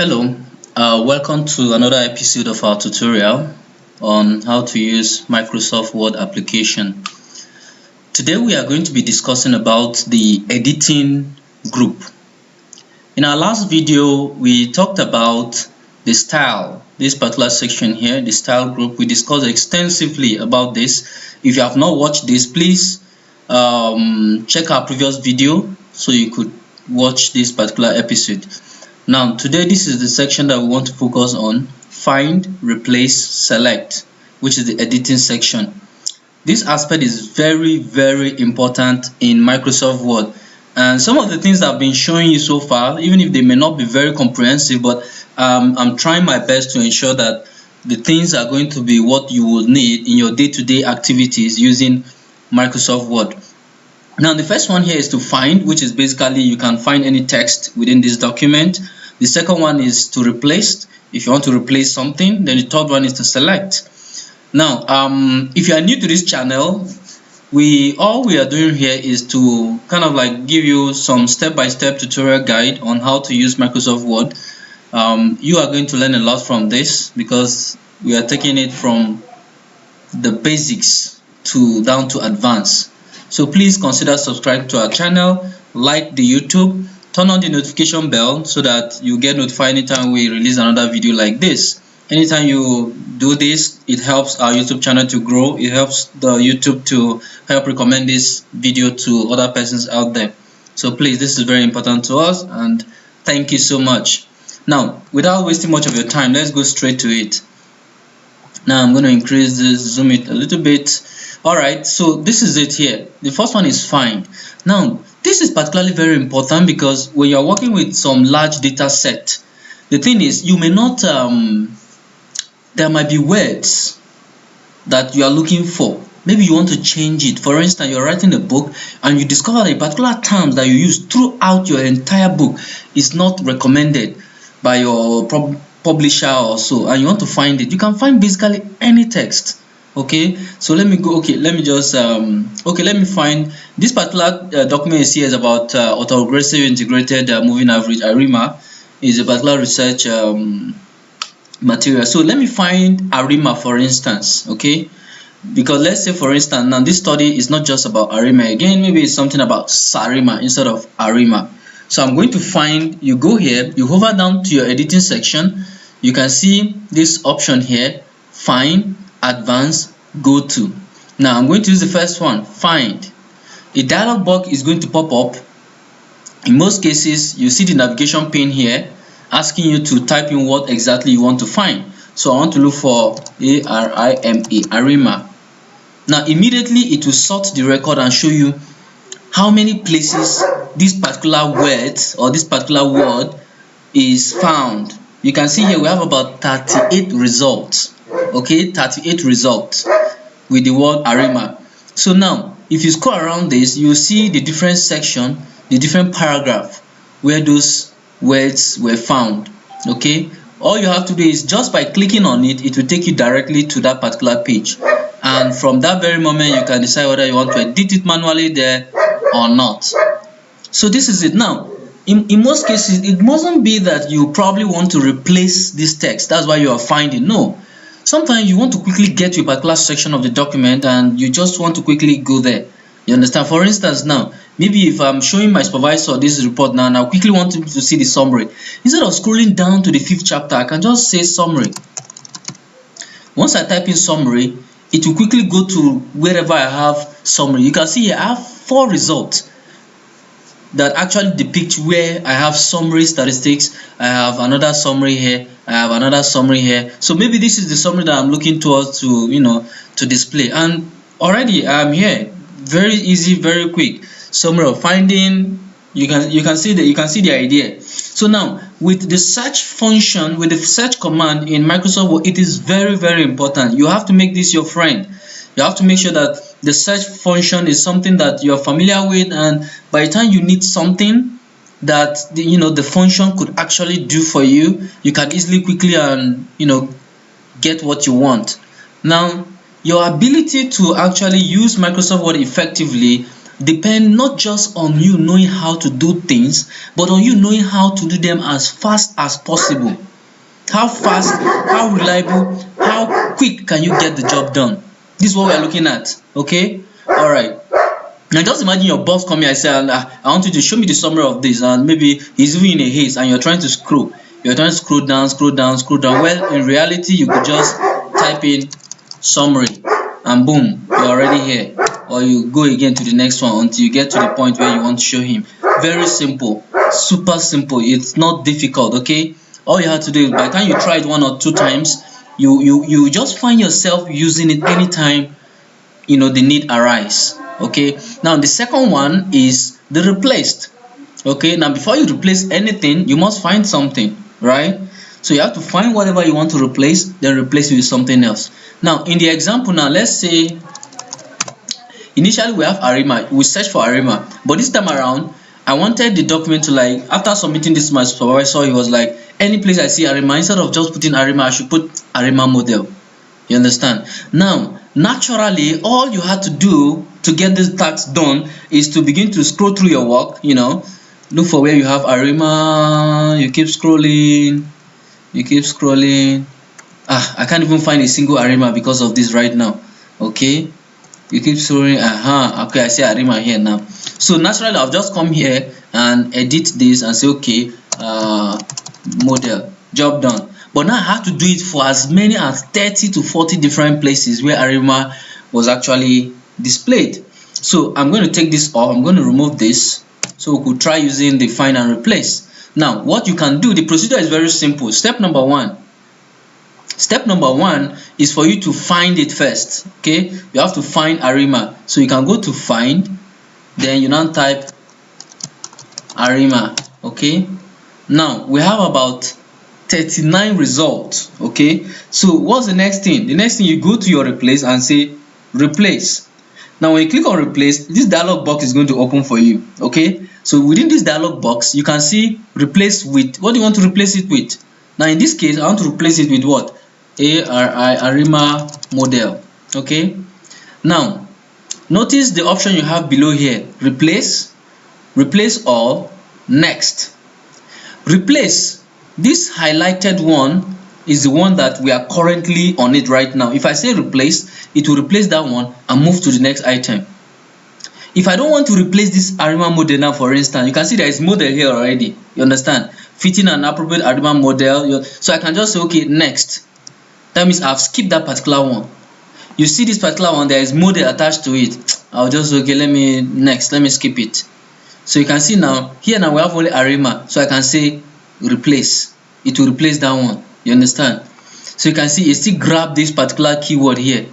Hello, welcome to another episode of our tutorial on how to use Microsoft Word application. Today we are going to be discussing about the editing group. In our last video, we talked about the style, this particular section here, the style group. We discussed extensively about this. If you have not watched this, please check our previous video so you could watch this particular episode. Now, today this is the section that we want to focus on: find, replace, select, which is the editing section. This aspect is very important in Microsoft Word, and some of the things I've been showing you so far, even if they may not be very comprehensive, but I'm trying my best to ensure that the things are going to be what you will need in your day-to-day activities using Microsoft Word. Now, the first one here is to find, which is basically you can find any text within this document. The second one is to replace, if you want to replace something. Then the third one is to select. Now, if you are new to this channel, all we are doing here is to kind of like give you some step-by-step tutorial guide on how to use Microsoft Word. You are going to learn a lot from this because we are taking it from the basics down to advanced. So please consider subscribing to our channel, like the YouTube, turn on the notification bell so that you get notified anytime we release another video like this. Anytime you do this, it helps our YouTube channel to grow. It helps the YouTube to help recommend this video to other persons out there. So please, this is very important to us, and thank you so much. Now, without wasting much of your time, let's go straight to it. Now I'm going to increase this, zoom it a little bit. Alright, so this is it here. The first one is find. Now, this is particularly very important because when you're working with some large data set, the thing is you may not, there might be words that you are looking for. Maybe you want to change it. For instance, you're writing a book and you discover that a particular term that you use throughout your entire book is not recommended by your publisher or so, and you want to find it. You can find basically any text. Okay, so let me go. Okay, let me just let me find this particular document. Is here is about autoregressive integrated moving average. ARIMA is a particular research material. So let me find ARIMA, for instance. Okay, because let's say, for instance, now this study is not just about ARIMA. Again, maybe it's something about SARIMA instead of ARIMA. So I'm going to find, you go here, you hover down to your editing section, you can see this option here, find, advanced, go to. Now I'm going to use the first one, find. A dialog box is going to pop up. In most cases, you see the navigation pane here asking you to type in what exactly you want to find. So I want to look for ARIMA, ARIMA. Now immediately it will sort the record and show you how many places this particular word or this particular word is found. You can see here we have about 38 results. Okay, 38 results with the word ARIMA. So now if you scroll around this, you see the different section, the different paragraph where those words were found. Okay, all you have to do is just by clicking on it, it will take you directly to that particular page, and from that very moment you can decide whether you want to edit it manually there or not. So this is it. Now in most cases, it mustn't be that you probably want to replace this text, that's why you are finding. No, sometimes you want to quickly get to a particular section of the document and you just want to quickly go there. You understand? For instance, now maybe if I'm showing my supervisor this report now and I quickly want him to see the summary, instead of scrolling down to the 5th chapter, I can just say summary. Once I type in summary, it will quickly go to wherever I have summary. You can see here I have 4 results that actually depict where I have summary statistics. I have another summary here, I have another summary here. So maybe this is the summary that I'm looking towards to display, and already I'm here. Very easy, very quick. Summary of finding. You can see the idea. So now with the search function, with the search command in Microsoft Word, it is very important. You have to make this your friend. You have to make sure that the search function is something that you're familiar with, and by the time you need something that the function could actually do for you, you can easily quickly get what you want. Now your ability to actually use Microsoft Word effectively depend not just on you knowing how to do things, but on you knowing how to do them as fast as possible. How fast, how reliable, how quick can you get the job done? This is what we are looking at. Okay, all right. Now just imagine your boss come here and say, I want you to show me the summary of this, and maybe he's even in a haste and you're trying to scroll. You're trying to scroll down, scroll down, scroll down. Well, in reality, you could just type in summary and boom, you're already here. Or you go again to the next one until you get to the point where you want to show him. Very simple, super simple. It's not difficult, okay? All you have to do is by the time you try it 1 or 2 times, you just find yourself using it anytime the need arise. Okay, now the second one is the replaced. Okay, now before you replace anything, you must find something, right? So you have to find whatever you want to replace, then replace it with something else. Now in the example, now let's say initially we have Arima, we search for Arima, but this time around I wanted the document to, like, after submitting this to my supervisor, he was like, any place I see Arima, instead of just putting Arima, I should put Arima model. You understand? Now naturally, all you have to do to get this task done is to begin to scroll through your work, look for where you have Arima, you keep scrolling, I can't even find a single Arima because of this right now. Okay, you keep scrolling, okay, I see Arima here now. So naturally, I'll just come here and edit this and say, okay, model, job done. But now I have to do it for as many as 30 to 40 different places where Arima was actually displayed. So I'm going to take this off, I'm going to remove this, so we could try using the find and replace. Now what you can do, the procedure is very simple. Step number one is for you to find it first. Okay, you have to find Arima. So you can go to find, then you now type Arima. Okay, now we have about 39 results. Okay, so what's the next thing? The next thing, you go to your replace and say replace. Now when you click on replace, this dialog box is going to open for you. Okay, so within this dialog box you can see replace with. What do you want to replace it with? Now in this case I want to replace it with what? Arima model. Okay, now notice the option you have below here: replace, replace all, next. Replace, this highlighted one is the one that we are currently on it right now. If I say replace, it will replace that one and move to the next item. If I don't want to replace this Arima model now, for instance, you can see there is model here already. You understand? Fitting an appropriate Arima model. So I can just say, okay, next. That means I've skipped that particular one. You see this particular one, there is model attached to it. I'll just, okay, let me skip it. So you can see now, here now we have only Arima. So I can say replace. It will replace that one. You understand? So you can see it still grab this particular keyword here,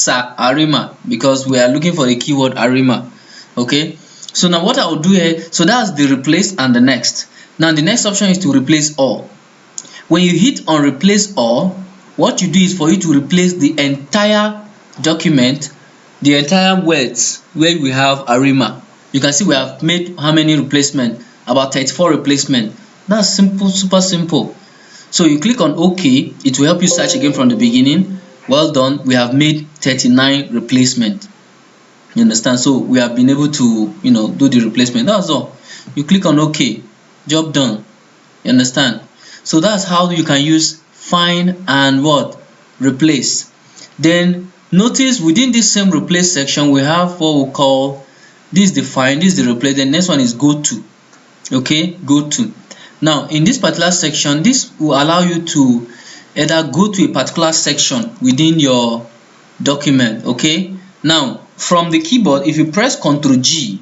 Arima, because we are looking for the keyword Arima. Okay, so now what I will do here, so that's the replace and the next. Now the next option is to replace all. When you hit on replace all, what you do is for you to replace the entire document, the entire words where we have Arima. You can see we have made how many replacement? About 34 replacement. That's simple, super simple. So you click on OK, it will help you search again from the beginning. Well done, we have made 39 replacement. You understand? So we have been able to do the replacement. That's all. You click on OK, job done. You understand? So that's how you can use find and what? Replace. Then notice within this same replace section we have what we call, this is the find, this is the replace, the next one is go to. Okay, go to. Now in this particular section, this will allow you to either go to a particular section within your document. Okay, now from the keyboard, if you press Ctrl G,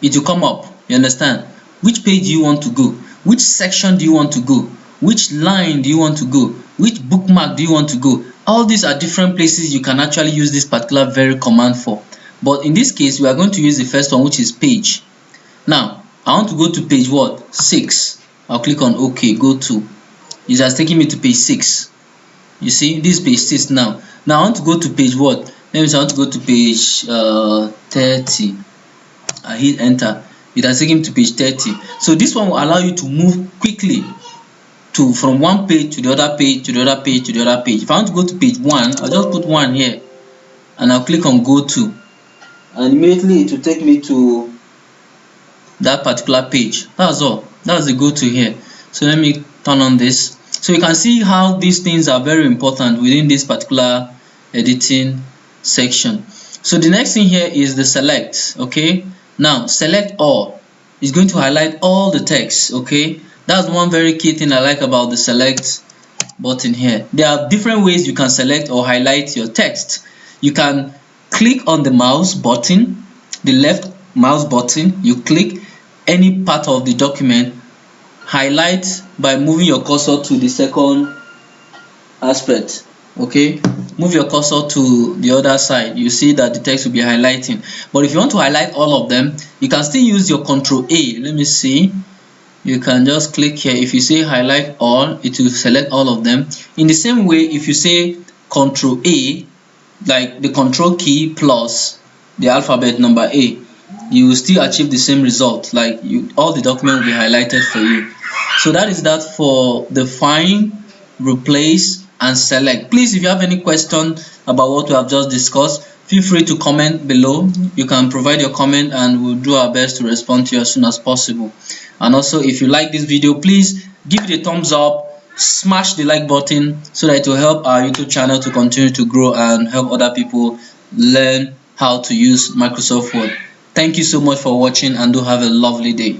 it will come up. You understand? Which page do you want to go? Which section do you want to go? Which line do you want to go? Which bookmark do you want to go? All these are different places you can actually use this particular very command for. But in this case, we are going to use the first one, which is page. Now I want to go to page what? 6. I'll click on OK, go to. It has taken me to page 6. You see, this is page 6 now. Now I want to go to page what? Let me say I want to go to page 30. I hit enter. It has taken me to page 30. So this one will allow you to move quickly from one page to the other page to the other page to the other page. If I want to go to page 1, I'll just put 1 here and I'll click on go to. and immediately it will take me to that particular page. That's all. That's the go to here. So let me turn on this. So you can see how these things are very important within this particular editing section. So the next thing here is the select. Okay, now select all. It's going to highlight all the text. Okay, that's one very key thing I like about the select button here. There are different ways you can select or highlight your text. You can click on the mouse button, the left mouse button, you click any part of the document, highlight by moving your cursor to the second aspect. Okay, move your cursor to the other side, you see that the text will be highlighting. But if you want to highlight all of them, you can still use your Ctrl A. Let me see. You can just click here. If you say highlight all, it will select all of them. In the same way, if you say Ctrl A, like the Control key plus the alphabet number A, you will still achieve the same result. Like all the document will be highlighted for you. So that is that for the find, replace, and select. Please, if you have any question about what we have just discussed, feel free to comment below. You can provide your comment and we'll do our best to respond to you as soon as possible. And also, if you like this video, please give it a thumbs up, smash the like button so that it will help our YouTube channel to continue to grow and help other people learn how to use Microsoft Word. Thank you so much for watching and do have a lovely day.